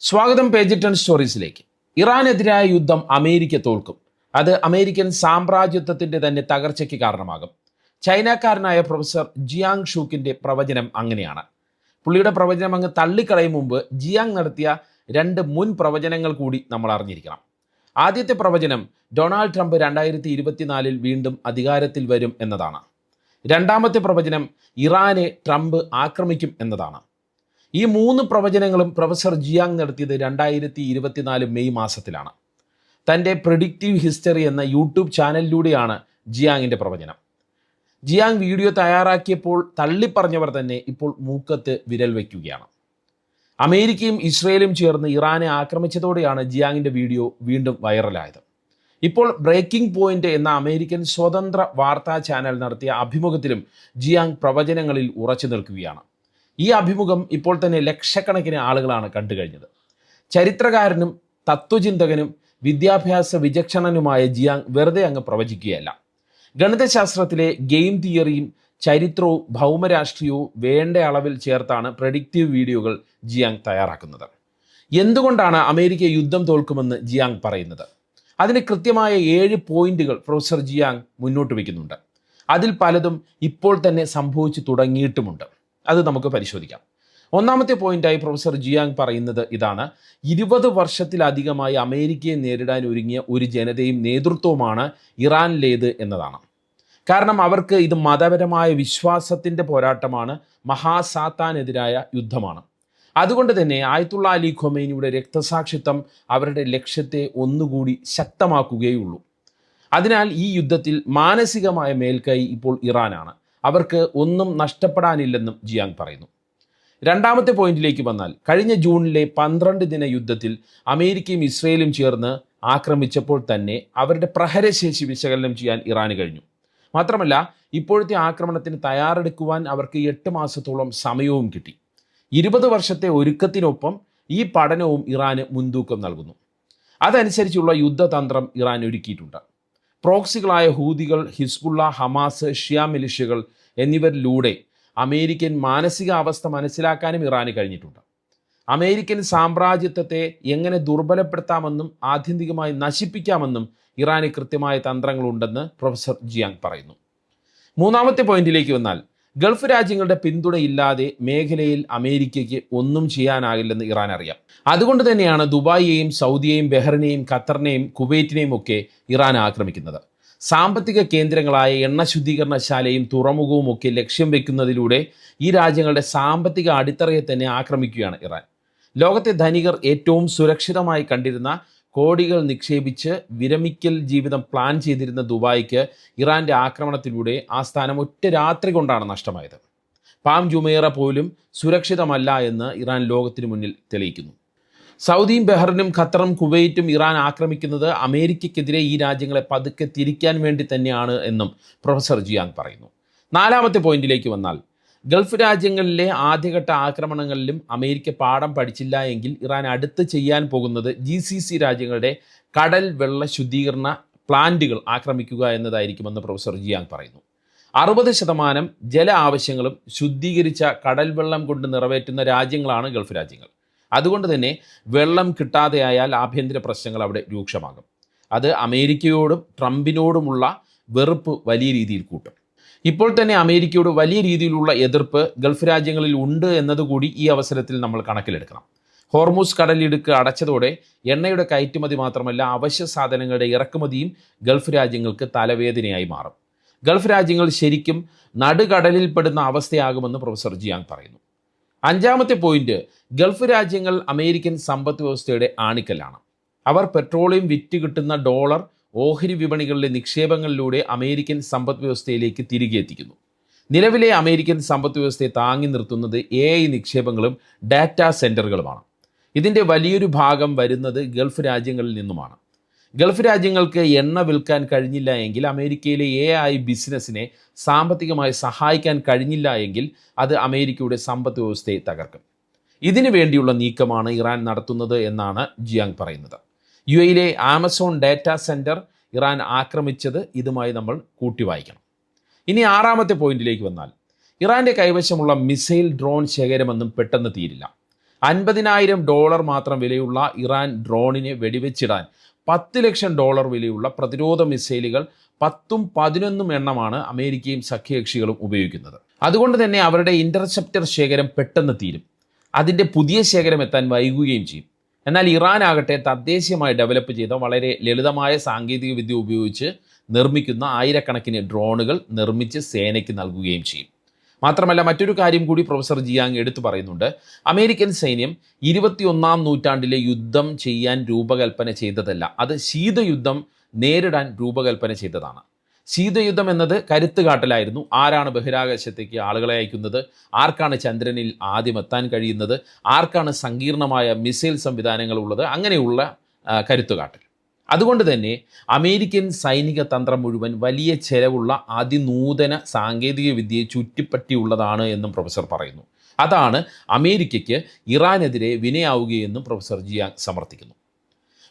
സ്വാഗതം പേജ് 10 സ്റ്റോറീസിലേക്ക്. ഇറാനെതിരായ യുദ്ധം അമേരിക്ക തോൽക്കും. അത് അമേരിക്കൻ സാമ്രാജ്യത്വത്തിന്റെ തന്നെ തകർച്ചയ്ക്ക് കാരണമാകും. ചൈനക്കാരനായ പ്രൊഫസർ ജിയാങ് ഷൂക്കിന്റെ പ്രവചനം അങ്ങനെയാണ്. പുള്ളിയുടെ പ്രവചനം അങ്ങ് തള്ളിക്കളയും മുമ്പ് ജിയാങ് നടത്തിയ 2 മുൻ പ്രവചനങ്ങൾ കൂടി നമ്മൾ അറിഞ്ഞിരിക്കണം. ആദ്യത്തെ പ്രവചനം ഡൊണാൾഡ് ട്രംപ് 2024 വീണ്ടും അധികാരത്തിൽ വരും എന്നതാണ്. രണ്ടാമത്തെ പ്രവചനം ഇറാനെ ട്രംപ് ആക്രമിക്കും എന്നതാണ്. ഈ 3 പ്രവചനങ്ങളും പ്രൊഫസർ ജിയാങ് നടത്തിയത് 2024 മെയ് മാസത്തിലാണ്. തൻ്റെ പ്രെഡിക്റ്റീവ് ഹിസ്റ്ററി എന്ന യൂട്യൂബ് ചാനലിലൂടെയാണ് ജിയാങ്ങിൻ്റെ പ്രവചനം. ജിയാങ് വീഡിയോ തയ്യാറാക്കിയപ്പോൾ തള്ളിപ്പറഞ്ഞവർ തന്നെ ഇപ്പോൾ മൂക്കത്ത് വിരൽ വയ്ക്കുകയാണ്. അമേരിക്കയും ഇസ്രയേലും ചേർന്ന് ഇറാനെ ആക്രമിച്ചതോടെയാണ് ജിയാങ്ങിൻ്റെ വീഡിയോ വീണ്ടും വൈറലായത്. ഇപ്പോൾ ബ്രേക്കിംഗ് പോയിന്റ് എന്ന അമേരിക്കൻ സ്വതന്ത്ര വാർത്താ ചാനൽ നടത്തിയ അഭിമുഖത്തിലും ജിയാങ് പ്രവചനങ്ങളിൽ ഉറച്ചു നിൽക്കുകയാണ്. ഈ അഭിമുഖം ഇപ്പോൾ തന്നെ ലക്ഷക്കണക്കിന് ആളുകളാണ് കണ്ടു കഴിഞ്ഞത്. ചരിത്രകാരനും തത്വചിന്തകനും വിദ്യാഭ്യാസ വിചക്ഷണനുമായ ജിയാങ് വെറുതെ അങ്ങ് പ്രവചിക്കുകയല്ല. ഗണിതശാസ്ത്രത്തിലെ ഗെയിം തിയറിയും ചരിത്രവും ഭൗമരാഷ്ട്രീയവും വേണ്ട അളവിൽ ചേർത്താണ് പ്രഡിക്റ്റീവ് വീഡിയോകൾ ജിയാങ് തയ്യാറാക്കുന്നത്. എന്തുകൊണ്ടാണ് അമേരിക്ക യുദ്ധം തോൽക്കുമെന്ന് ജിയാങ് പറയുന്നത്? അതിന് കൃത്യമായ 7 പോയിന്റുകൾ പ്രൊഫസർ ജിയാങ് മുന്നോട്ട് വയ്ക്കുന്നുണ്ട്. അതിൽ പലതും ഇപ്പോൾ തന്നെ സംഭവിച്ചു തുടങ്ങിയിട്ടുമുണ്ട്. അത് നമുക്ക് പരിശോധിക്കാം. ഒന്നാമത്തെ പോയിന്റായി പ്രൊഫസർ ജിയാങ് പറയുന്നത് ഇതാണ്: 20 വർഷത്തിലധികമായി അമേരിക്കയെ നേരിടാൻ ഒരുങ്ങിയ ഒരു ജനതയും നേതൃത്വവുമാണ് ഇറാനിലേത് എന്നതാണ്. കാരണം അവർക്ക് ഇത് മതപരമായ വിശ്വാസത്തിൻ്റെ പോരാട്ടമാണ്, മഹാസാത്താനെതിരായ യുദ്ധമാണ്. അതുകൊണ്ട് തന്നെ ആയത്തുള്ള അലി ഖൊമൈനിയുടെ രക്തസാക്ഷിത്വം അവരുടെ ലക്ഷ്യത്തെ ഒന്നുകൂടി ശക്തമാക്കുകയുള്ളൂ. അതിനാൽ ഈ യുദ്ധത്തിൽ മാനസികമായ മേൽക്കൈ ഇപ്പോൾ ഇറാനാണ്. അവർക്ക് ഒന്നും നഷ്ടപ്പെടാനില്ലെന്നും ജിയാങ് പറയുന്നു. രണ്ടാമത്തെ പോയിന്റിലേക്ക് വന്നാൽ, കഴിഞ്ഞ ജൂണിലെ 12 ദിന യുദ്ധത്തിൽ അമേരിക്കയും ഇസ്രയേലും ചേർന്ന് ആക്രമിച്ചപ്പോൾ തന്നെ അവരുടെ പ്രഹരശേഷി വിശകലനം ചെയ്യാൻ ഇറാന് കഴിഞ്ഞു. മാത്രമല്ല, ഇപ്പോഴത്തെ ആക്രമണത്തിന് തയ്യാറെടുക്കുവാൻ അവർക്ക് 8 മാസത്തോളം സമയവും കിട്ടി. 20 വർഷത്തെ ഒരുക്കത്തിനൊപ്പം ഈ പഠനവും ഇറാന് മുൻതൂക്കം നൽകുന്നു. അതനുസരിച്ചുള്ള യുദ്ധതന്ത്രം ഇറാൻ ഒരുക്കിയിട്ടുണ്ട്. പ്രോക്സികളായ ഹൂതികൾ, ഹിസ്ബുള്ള, ഹമാസ്, ഷിയ മിലിഷ്യകൾ എന്നിവരിലൂടെ അമേരിക്കൻ മാനസികാവസ്ഥ മനസ്സിലാക്കാനും ഇറാന് കഴിഞ്ഞിട്ടുണ്ട്. അമേരിക്കൻ സാമ്രാജ്യത്വത്തെ എങ്ങനെ ദുർബലപ്പെടുത്താമെന്നും ആത്യന്തികമായി നശിപ്പിക്കാമെന്നും ഇറാന് കൃത്യമായ തന്ത്രങ്ങളുണ്ടെന്ന് പ്രൊഫസർ ജിയാങ് പറയുന്നു. മൂന്നാമത്തെ പോയിന്റിലേക്ക് വന്നാൽ, ഗൾഫ് രാജ്യങ്ങളുടെ പിന്തുണയില്ലാതെ മേഖലയിൽ അമേരിക്കയ്ക്ക് ഒന്നും ചെയ്യാനാകില്ലെന്ന് ഇറാൻ അറിയാം. അതുകൊണ്ട് തന്നെയാണ് ദുബായിയെയും സൗദിയെയും ബഹ്റിനെയും ഖത്തറിനെയും കുവൈറ്റിനെയും ഒക്കെ ഇറാൻ ആക്രമിക്കുന്നത്. സാമ്പത്തിക കേന്ദ്രങ്ങളായ എണ്ണ ശുദ്ധീകരണശാലയും തുറമുഖവും ഒക്കെ ലക്ഷ്യം വെക്കുന്നതിലൂടെ ഈ രാജ്യങ്ങളുടെ സാമ്പത്തിക അടിത്തറയെ തന്നെ ആക്രമിക്കുകയാണ് ഇറാൻ. ലോകത്തെ ധനികർ ഏറ്റവും സുരക്ഷിതമായി കണ്ടിരുന്ന കോടികൾ നിക്ഷേപിച്ച് വിരമിക്കൽ ജീവിതം പ്ലാൻ ചെയ്തിരുന്ന ദുബായിക്ക് ഇറാൻ്റെ ആക്രമണത്തിലൂടെ ആ സ്ഥാനം ഒറ്റ രാത്രി കൊണ്ടാണ് നഷ്ടമായത്. പാം ജുമൈറ പോലും സുരക്ഷിതമല്ല എന്ന് ഇറാൻ ലോകത്തിന് മുന്നിൽ തെളിയിക്കുന്നു. സൗദിയും ബഹ്റിനും ഖത്തറും കുവൈറ്റും ഇറാൻ ആക്രമിക്കുന്നത് അമേരിക്കയ്ക്കെതിരെ ഈ രാജ്യങ്ങളെ പതുക്കെ തിരിക്കാൻ വേണ്ടി തന്നെയാണ് എന്നും പ്രൊഫസർ ജിയാങ് പറയുന്നു. നാലാമത്തെ പോയിന്റിലേക്ക് വന്നാൽ, ഗൾഫ് രാജ്യങ്ങളിലെ ആദ്യഘട്ട ആക്രമണങ്ങളിലും അമേരിക്ക പാഠം പഠിച്ചില്ല എങ്കിൽ ഇറാൻ അടുത്ത് ചെയ്യാൻ പോകുന്നത് GCC രാജ്യങ്ങളുടെ കടൽ വെള്ള ശുദ്ധീകരണ പ്ലാന്റുകൾ ആക്രമിക്കുക എന്നതായിരിക്കുമെന്ന് പ്രൊഫസർ ജിയാങ് പറയുന്നു. 60% ജല ആവശ്യങ്ങളും ശുദ്ധീകരിച്ച കടൽ വെള്ളം കൊണ്ട് നിറവേറ്റുന്ന രാജ്യങ്ങളാണ് ഗൾഫ് രാജ്യങ്ങൾ. അതുകൊണ്ട് തന്നെ വെള്ളം കിട്ടാതെയായാൽ ആഭ്യന്തര പ്രശ്നങ്ങൾ അവിടെ രൂക്ഷമാകും. അത് അമേരിക്കയോടും ട്രംപിനോടുമുള്ള വെറുപ്പ് വലിയ രീതിയിൽ കൂട്ടും. ഇപ്പോൾ തന്നെ അമേരിക്കയോട് വലിയ രീതിയിലുള്ള എതിർപ്പ് ഗൾഫ് രാജ്യങ്ങളിൽ ഉണ്ട് എന്നതുകൂടി ഈ അവസരത്തിൽ നമ്മൾ കണക്കിലെടുക്കണം. ഹോർമൂസ് കടലിടുക്ക് അടച്ചതോടെ എണ്ണയുടെ കയറ്റുമതി മാത്രമല്ല, അവശ്യ സാധനങ്ങളുടെ ഇറക്കുമതിയും ഗൾഫ് രാജ്യങ്ങൾക്ക് തലവേദനയായി മാറും. ഗൾഫ് രാജ്യങ്ങൾ ശരിക്കും നടുകടലിൽപ്പെടുന്ന അവസ്ഥയാകുമെന്ന് പ്രൊഫസർ ജിയാങ് പറയുന്നു. അഞ്ചാമത്തെ പോയിന്റ്, ഗൾഫ് രാജ്യങ്ങൾ അമേരിക്കൻ സമ്പദ് വ്യവസ്ഥയുടെ ആണിക്കല്ലാണ്. അവർ പെട്രോളിയം വിറ്റ് കിട്ടുന്ന ഡോളർ ഓഹരി വിപണികളിലെ നിക്ഷേപങ്ങളിലൂടെ അമേരിക്കൻ സമ്പദ് വ്യവസ്ഥയിലേക്ക് തിരികെ എത്തിക്കുന്നു. നിലവിലെ അമേരിക്കൻ സമ്പദ് വ്യവസ്ഥയെ താങ്ങി നിർത്തുന്നത് AI നിക്ഷേപങ്ങളും ഡാറ്റാ സെൻറ്ററുകളുമാണ്. ഇതിൻ്റെ വലിയൊരു ഭാഗം വരുന്നത് ഗൾഫ് രാജ്യങ്ങളിൽ നിന്നുമാണ്. ഗൾഫ് രാജ്യങ്ങൾക്ക് എണ്ണ വിൽക്കാൻ കഴിഞ്ഞില്ല എങ്കിൽ, അമേരിക്കയിലെ AI ബിസിനസ്സിനെ സാമ്പത്തികമായി സഹായിക്കാൻ കഴിഞ്ഞില്ല എങ്കിൽ അത് അമേരിക്കയുടെ സമ്പദ് വ്യവസ്ഥയെ തകർക്കും. ഇതിനു വേണ്ടിയുള്ള നീക്കമാണ് ഇറാൻ നടത്തുന്നത് എന്നാണ് ജിയാങ് പറയുന്നത്. UAE Amazon data centre Iran ആക്രമിച്ചത് ഇതുമായി നമ്മൾ കൂട്ടി വായിക്കണം. ഇനി ആറാമത്തെ പോയിന്റിലേക്ക് വന്നാൽ, ഇറാൻ്റെ കൈവശമുള്ള മിസൈൽ ഡ്രോൺ ശേഖരമൊന്നും പെട്ടെന്ന് തീരില്ല. $50,000 മാത്രം വിലയുള്ള ഇറാൻ ഡ്രോണിനെ വെടിവെച്ചിടാൻ $10 ലക്ഷം വിലയുള്ള പ്രതിരോധ മിസൈലുകൾ 10ഉം 11ഉം എണ്ണമാണ് അമേരിക്കയും സഖ്യകക്ഷികളും ഉപയോഗിക്കുന്നത്. അതുകൊണ്ട് തന്നെ അവരുടെ ഇൻ്റർസെപ്റ്റർ ശേഖരം പെട്ടെന്ന് തീരും. അതിൻ്റെ പുതിയ ശേഖരം എത്താൻ വൈകുകയും ചെയ്യും. എന്നാൽ ഇറാൻ ആകട്ടെ തദ്ദേശീയമായി ഡെവലപ്പ് ചെയ്ത വളരെ ലളിതമായ സാങ്കേതിക വിദ്യ ഉപയോഗിച്ച് നിർമ്മിക്കുന്ന ആയിരക്കണക്കിന് ഡ്രോണുകൾ നിർമ്മിച്ച് സേനയ്ക്ക് നൽകുകയും ചെയ്യും. മാത്രമല്ല മറ്റൊരു കാര്യം കൂടി പ്രൊഫസർ ജിയാങ് എടുത്തു പറയുന്നുണ്ട്. അമേരിക്കൻ സൈന്യം 21-ാം നൂറ്റാണ്ടിലെ യുദ്ധം ചെയ്യാൻ രൂപകൽപ്പന ചെയ്തതല്ല, അത് ശീതയുദ്ധം നേരിടാൻ രൂപകൽപ്പന ചെയ്തതാണ്. ശീതയുദ്ധം എന്നത് കരുത്ത് കാട്ടലായിരുന്നു. ആരാണ് ബഹിരാകാശത്തേക്ക് ആളുകളെ അയക്കുന്നത്, ആർക്കാണ് ചന്ദ്രനിൽ ആദ്യം എത്താൻ കഴിയുന്നത്, ആർക്കാണ് സങ്കീർണമായ മിസൈൽ സംവിധാനങ്ങൾ ഉള്ളത്, അങ്ങനെയുള്ള കരുത്തുകാട്ടൽ. അതുകൊണ്ട് തന്നെ അമേരിക്കൻ സൈനിക തന്ത്രം മുഴുവൻ വലിയ ചെലവുള്ള അതിനൂതന സാങ്കേതിക വിദ്യയെ ചുറ്റിപ്പറ്റിയുള്ളതാണ് എന്നും പ്രൊഫസർ പറയുന്നു. അതാണ് അമേരിക്കയ്ക്ക് ഇറാനെതിരെ വിനയാവുകയെന്നും പ്രൊഫസർ ജിയാങ് സമർത്ഥിക്കുന്നു.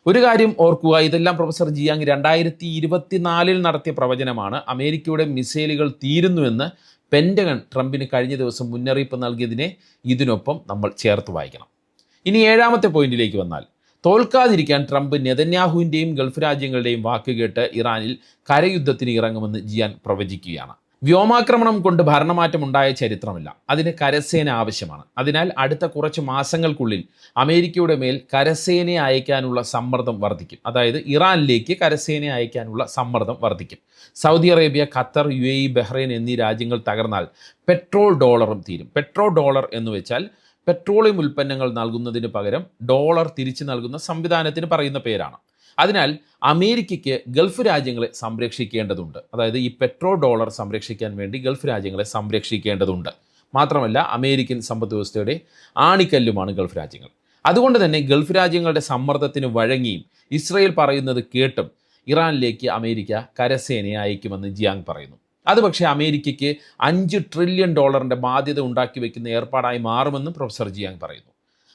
ഒരു കാര്യം ഓർക്കുക, ഇതെല്ലാം പ്രൊഫസർ ജിയാങ് 2024 നടത്തിയ പ്രവചനമാണ്. അമേരിക്കയുടെ മിസൈലുകൾ തീരുന്നുവെന്ന് പെൻറ്റഗൺ ട്രംപിന് കഴിഞ്ഞ ദിവസം മുന്നറിയിപ്പ് നൽകിയതിനെ ഇതിനൊപ്പം നമ്മൾ ചേർത്ത് വായിക്കണം. ഇനി 7ാമത്തെ പോയിന്റിലേക്ക് വന്നാൽ, തോൽക്കാതിരിക്കാൻ ട്രംപ് നെതന്യാഹുവിൻ്റെയും ഗൾഫ് രാജ്യങ്ങളുടെയും വാക്കുകേട്ട് ഇറാനിൽ കരയുദ്ധത്തിന് ഇറങ്ങുമെന്ന് ജിയാങ് പ്രവചിക്കുകയാണ്. വ്യോമാക്രമണം കൊണ്ട് ഭരണമാറ്റം ഉണ്ടായ ചരിത്രമില്ല, അതിന് കരസേന ആവശ്യമാണ്. അതിനാൽ അടുത്ത കുറച്ച് മാസങ്ങൾക്കുള്ളിൽ അമേരിക്കയുടെ മേൽ കരസേനയെ അയക്കാനുള്ള സമ്മർദ്ദം വർദ്ധിക്കും. അതായത് ഇറാനിലേക്ക് കരസേനയെ അയക്കാനുള്ള സമ്മർദ്ദം വർദ്ധിക്കും. Saudi Arabia, Qatar, UAE, Bahrain എന്നീ രാജ്യങ്ങൾ തകർന്നാൽ പെട്രോൾ ഡോളറും തീരും. പെട്രോൾ ഡോളർ എന്ന് വെച്ചാൽ പെട്രോളിയം ഉൽപ്പന്നങ്ങൾ നൽകുന്നതിന് പകരം ഡോളർ തിരിച്ചു നൽകുന്ന സംവിധാനത്തിന് പറയുന്ന പേരാണ്. അതിനാൽ അമേരിക്കയ്ക്ക് ഗൾഫ് രാജ്യങ്ങളെ സംരക്ഷിക്കേണ്ടതുണ്ട്. അതായത് ഈ പെട്രോൾ ഡോളർ സംരക്ഷിക്കാൻ വേണ്ടി ഗൾഫ് രാജ്യങ്ങളെ സംരക്ഷിക്കേണ്ടതുണ്ട്. മാത്രമല്ല അമേരിക്കൻ സമ്പദ് വ്യവസ്ഥയുടെ ആണിക്കല്ലുമാണ് ഗൾഫ് രാജ്യങ്ങൾ. അതുകൊണ്ട് തന്നെ ഗൾഫ് രാജ്യങ്ങളുടെ സമ്മർദ്ദത്തിന് വഴങ്ങിയും ഇസ്രയേൽ പറയുന്നത് കേട്ടും ഇറാനിലേക്ക് അമേരിക്ക കരസേനയെ അയക്കുമെന്ന് ജിയാങ് പറയുന്നു. അത് പക്ഷേ അമേരിക്കയ്ക്ക് $5 ട്രില്യൺ ബാധ്യത ഉണ്ടാക്കി വയ്ക്കുന്ന ഏർപ്പാടായി മാറുമെന്നും പ്രൊഫസർ ജിയാങ് പറയുന്നു.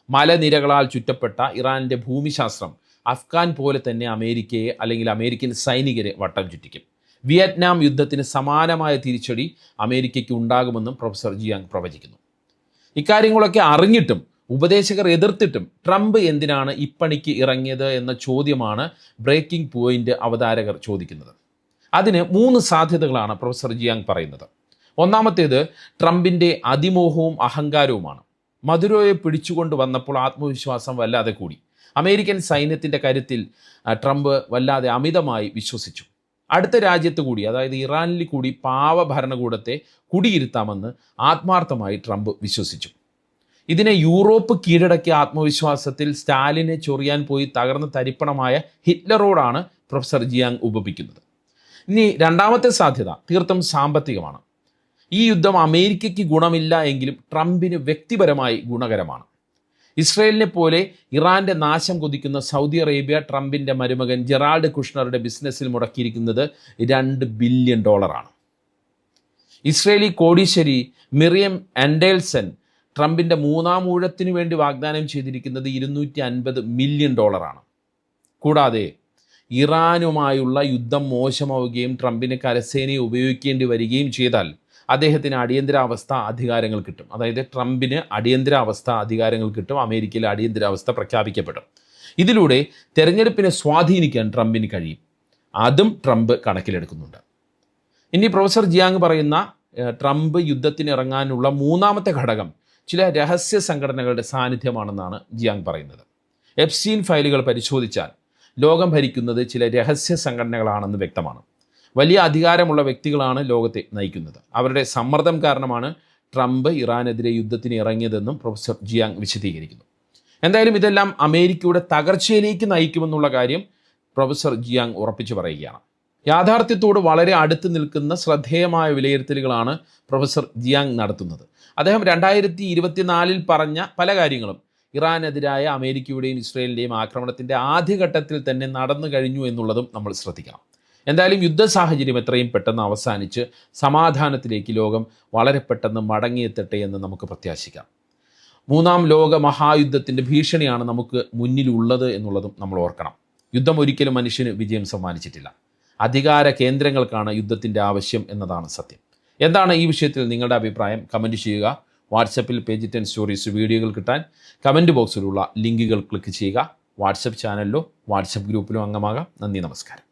മലനിരകളാൽ ചുറ്റപ്പെട്ട ഇറാനിൻ്റെ ഭൂമിശാസ്ത്രം അഫ്ഗാൻ പോലെ തന്നെ അമേരിക്കയെ അല്ലെങ്കിൽ അമേരിക്കൻ സൈനികരെ വട്ടം ചുറ്റിക്കും. വിയറ്റ്നാം യുദ്ധത്തിന് സമാനമായ തിരിച്ചടി അമേരിക്കയ്ക്ക് ഉണ്ടാകുമെന്നും പ്രൊഫസർ ജിയാങ് പ്രവചിക്കുന്നു. ഇക്കാര്യങ്ങളൊക്കെ അറിഞ്ഞിട്ടും ഉപദേശകർ എതിർത്തിട്ടും ട്രംപ് എന്തിനാണ് ഇപ്പണിക്ക് ഇറങ്ങിയത് എന്ന ചോദ്യമാണ് ബ്രേക്കിംഗ് പോയിന്റ് അവതാരകർ ചോദിക്കുന്നത്. അതിന് 3 സാധ്യതകളാണ് പ്രൊഫസർ ജിയാങ് പറയുന്നത്. ഒന്നാമത്തേത് ട്രംപിൻ്റെ അതിമോഹവും അഹങ്കാരവുമാണ്. മദുരോയെ പിടിച്ചുകൊണ്ട് വന്നപ്പോൾ ആത്മവിശ്വാസം വല്ലാതെ കൂടി. അമേരിക്കൻ സൈന്യത്തിൻ്റെ കരുത്തിൽ ട്രംപ് വല്ലാതെ അമിതമായി വിശ്വസിച്ചു. അടുത്ത രാജ്യത്ത് കൂടി, അതായത് ഇറാനിൽ കൂടി പാവ ഭരണകൂടത്തെ കുടിയിരുത്താമെന്ന് ആത്മാർത്ഥമായി ട്രംപ് വിശ്വസിച്ചു. ഇതിനെ യൂറോപ്പ് കീഴടക്കിയ ആത്മവിശ്വാസത്തിൽ സ്റ്റാലിനെ ചൊറിയാൻ പോയി തകർന്ന് തരിപ്പണമായ ഹിറ്റ്ലറോടാണ് പ്രൊഫസർ ജിയാങ് ഉപമിക്കുന്നത്. ഇനി 2ാമത്തെ സാധ്യത തീർത്തും സാമ്പത്തികമാണ്. ഈ യുദ്ധം അമേരിക്കയ്ക്ക് ഗുണമില്ല എങ്കിലും ട്രംപിന് വ്യക്തിപരമായി ഗുണകരമാണ്. ഇസ്രയേലിനെ പോലെ ഇറാൻ്റെ നാശം കൊതിക്കുന്ന സൗദി അറേബ്യ ട്രംപിൻ്റെ മരുമകൻ ജെറാൾഡ് കുഷ്ണറുടെ ബിസിനസ്സിൽ മുടക്കിയിരിക്കുന്നത് $2 ബില്യൺ. ഇസ്രയേലി കോടീശ്വരി മിറിയം ആൻഡേഴ്സൺ ട്രംപിൻ്റെ 3ാം ഊഴത്തിനു വേണ്ടി വാഗ്ദാനം ചെയ്തിരിക്കുന്നത് $250 മില്യൺ. കൂടാതെ ഇറാനുമായുള്ള യുദ്ധം മോശമാവുകയും ട്രംപിന് കരസേനയെ ഉപയോഗിക്കേണ്ടി വരികയും ചെയ്താൽ അദ്ദേഹത്തിന് അടിയന്തരാവസ്ഥ അധികാരങ്ങൾ കിട്ടും. അതായത് ട്രംപിന് അടിയന്തരാവസ്ഥ അധികാരങ്ങൾ കിട്ടും. അമേരിക്കയിൽ അടിയന്തരാവസ്ഥ പ്രഖ്യാപിക്കപ്പെടും. ഇതിലൂടെ തെരഞ്ഞെടുപ്പിനെ സ്വാധീനിക്കാൻ ട്രംപിന് കഴിയും. അതും ട്രംപ് കണക്കിലെടുക്കുന്നുണ്ട്. ഇനി പ്രൊഫസർ ജിയാങ് പറയുന്ന ട്രംപ് യുദ്ധത്തിന് ഇറങ്ങാനുള്ള 3ാമത്തെ ഘടകം ചില രഹസ്യ സംഘടനകളുടെ സാന്നിധ്യമാണെന്നാണ് ജിയാങ് പറയുന്നത്. എപ്സ്റ്റീൻ ഫയലുകൾ പരിശോധിച്ചാൽ ലോകം ഭരിക്കുന്നത് ചില രഹസ്യ സംഘടനകളാണെന്ന് വ്യക്തമാണ്. വലിയ അധികാരമുള്ള വ്യക്തികളാണ് ലോകത്തെ നയിക്കുന്നത്. അവരുടെ സമ്മർദ്ദം കാരണമാണ് ട്രംപ് ഇറാനെതിരെ യുദ്ധത്തിന് ഇറങ്ങിയതെന്നും പ്രൊഫസർ ജിയാങ് വിശദീകരിക്കുന്നു. എന്തായാലും ഇതെല്ലാം അമേരിക്കയുടെ തകർച്ചയിലേക്ക് നയിക്കുമെന്നുള്ള കാര്യം പ്രൊഫസർ ജിയാങ് ഉറപ്പിച്ചു പറയുകയാണ്. യാഥാർത്ഥ്യത്തോട് വളരെ അടുത്ത് നിൽക്കുന്ന ശ്രദ്ധേയമായ വിലയിരുത്തലുകളാണ് പ്രൊഫസർ ജിയാങ് നടത്തുന്നത്. അദ്ദേഹം 2024 പറഞ്ഞ പല കാര്യങ്ങളും ഇറാനെതിരായ അമേരിക്കയുടെയും ഇസ്രയേലിൻ്റെയും ആക്രമണത്തിൻ്റെ ആദ്യഘട്ടത്തിൽ തന്നെ നടന്നു കഴിഞ്ഞു എന്നുള്ളതും നമ്മൾ ശ്രദ്ധിക്കണം. എന്തായാലും യുദ്ധ സാഹചര്യം എത്രയും പെട്ടെന്ന് അവസാനിച്ച് സമാധാനത്തിലേക്ക് ലോകം വളരെ പെട്ടെന്ന് മടങ്ങിയെത്തട്ടെ എന്ന് നമുക്ക് പ്രത്യാശിക്കാം. 3ാം ലോക മഹായുദ്ധത്തിൻ്റെ ഭീഷണിയാണ് നമുക്ക് മുന്നിലുള്ളത് എന്നുള്ളതും നമ്മൾ ഓർക്കണം. യുദ്ധം ഒരിക്കലും മനുഷ്യന് വിജയം സമ്മാനിച്ചിട്ടില്ല. അധികാര കേന്ദ്രങ്ങൾക്കാണ് യുദ്ധത്തിൻ്റെ ആവശ്യം എന്നതാണ് സത്യം. എന്താണ് ഈ വിഷയത്തിൽ നിങ്ങളുടെ അഭിപ്രായം? കമൻറ്റ് ചെയ്യുക. വാട്സപ്പിൽ പേജ് 10 സ്റ്റോറീസ് വീഡിയോകൾ കിട്ടാൻ കമൻറ്റ് ബോക്സിലുള്ള ലിങ്കുകൾ ക്ലിക്ക് ചെയ്യുക. വാട്സപ്പ് ചാനലിലോ വാട്സപ്പ് ഗ്രൂപ്പിലോ അംഗമാകാം. നന്ദി, നമസ്കാരം.